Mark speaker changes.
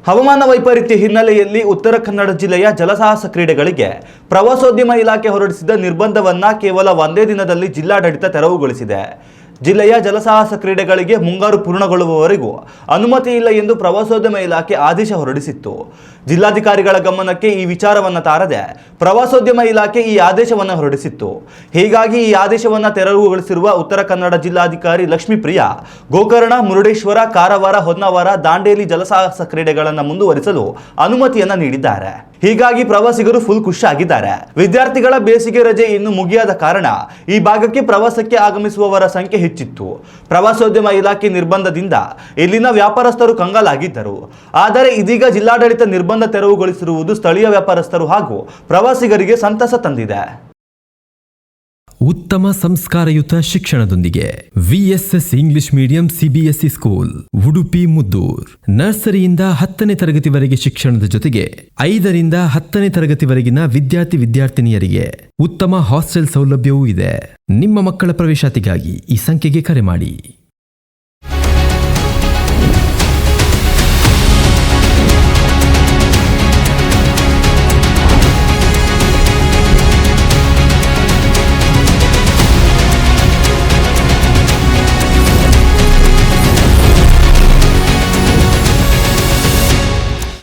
Speaker 1: ಹವಾಮಾನ ವೈಪರೀತ್ಯ ಹಿನ್ನೆಲೆಯಲ್ಲಿ ಉತ್ತರ ಕನ್ನಡ ಜಿಲ್ಲೆಯ ಜಲಸಾಹಸ ಕ್ರೀಡೆಗಳಿಗೆ ಪ್ರವಾಸೋದ್ಯಮ ಇಲಾಖೆ ಹೊರಡಿಸಿದ ನಿರ್ಬಂಧವನ್ನು ಕೇವಲ ಒಂದೇ ದಿನದಲ್ಲಿ ಜಿಲ್ಲಾಡಳಿತ ತೆರವುಗೊಳಿಸಿದೆ. ಜಿಲ್ಲೆಯ ಜಲಸಾಹಸ ಕ್ರೀಡೆಗಳಿಗೆ ಮುಂಗಾರು ಪೂರ್ಣಗೊಳ್ಳುವವರೆಗೂ ಅನುಮತಿ ಇಲ್ಲ ಎಂದು ಪ್ರವಾಸೋದ್ಯಮ ಇಲಾಖೆ ಆದೇಶ ಹೊರಡಿಸಿತ್ತು. ಜಿಲ್ಲಾಧಿಕಾರಿಗಳ ಗಮನಕ್ಕೆ ಈ ವಿಚಾರವನ್ನು ತಾರದೆ ಪ್ರವಾಸೋದ್ಯಮ ಇಲಾಖೆ ಈ ಆದೇಶವನ್ನು ಹೊರಡಿಸಿತ್ತು. ಹೀಗಾಗಿ ಈ ಆದೇಶವನ್ನು ತೆರವುಗೊಳಿಸಿರುವ ಉತ್ತರ ಕನ್ನಡ ಜಿಲ್ಲಾಧಿಕಾರಿ ಲಕ್ಷ್ಮೀಪ್ರಿಯಾ ಗೋಕರ್ಣ, ಮುರುಡೇಶ್ವರ, ಕಾರವಾರ, ಹೊನ್ನಾವರ, ದಾಂಡೇಲಿ ಜಲಸಾಹಸ ಕ್ರೀಡೆಗಳನ್ನು ಮುಂದುವರಿಸಲು ಅನುಮತಿಯನ್ನು ನೀಡಿದ್ದಾರೆ. ಹೀಗಾಗಿ ಪ್ರವಾಸಿಗರು ಫುಲ್ ಖುಷಿಯಾಗಿದ್ದಾರೆ. ವಿದ್ಯಾರ್ಥಿಗಳ ಬೇಸಿಗೆ ರಜೆ ಇನ್ನು ಮುಗಿಯದ ಕಾರಣ ಈ ಭಾಗಕ್ಕೆ ಪ್ರವಾಸಕ್ಕೆ ಆಗಮಿಸುವವರ ಸಂಖ್ಯೆ ಹೆಚ್ಚಿತ್ತು. ಪ್ರವಾಸೋದ್ಯಮ ಇಲಾಖೆ ನಿರ್ಬಂಧದಿಂದ ಇಲ್ಲಿನ ವ್ಯಾಪಾರಸ್ಥರು ಕಂಗಾಲಾಗಿದ್ದರು. ಆದರೆ ಇದೀಗ ಜಿಲ್ಲಾಡಳಿತ ನಿರ್ಬಂಧ ತೆರವುಗೊಳಿಸಿರುವುದು ಸ್ಥಳೀಯ ವ್ಯಾಪಾರಸ್ಥರು ಹಾಗೂ ಪ್ರವಾಸಿಗರಿಗೆ ಸಂತಸ ತಂದಿದೆ.
Speaker 2: ಉತ್ತಮ ಸಂಸ್ಕಾರಯುತ ಶಿಕ್ಷಣದೊಂದಿಗೆ VSS English medium CBSE school Udupi Muddur. ನರ್ಸರಿಯಿಂದ 10ನೇ ತರಗತಿವರೆಗೆ ಶಿಕ್ಷಣದ ಜೊತೆಗೆ 5ರಿಂದ 10ನೇ ತರಗತಿವರೆಗಿನ ವಿದ್ಯಾರ್ಥಿನಿಯರಿಗೆ ಉತ್ತಮ ಹಾಸ್ಟೆಲ್ ಸೌಲಭ್ಯವೂ ಇದೆ. ನಿಮ್ಮ ಮಕ್ಕಳ ಪ್ರವೇಶಾತಿಗಾಗಿ ಈ ಸಂಖ್ಯೆಗೆ ಕರೆ ಮಾಡಿ.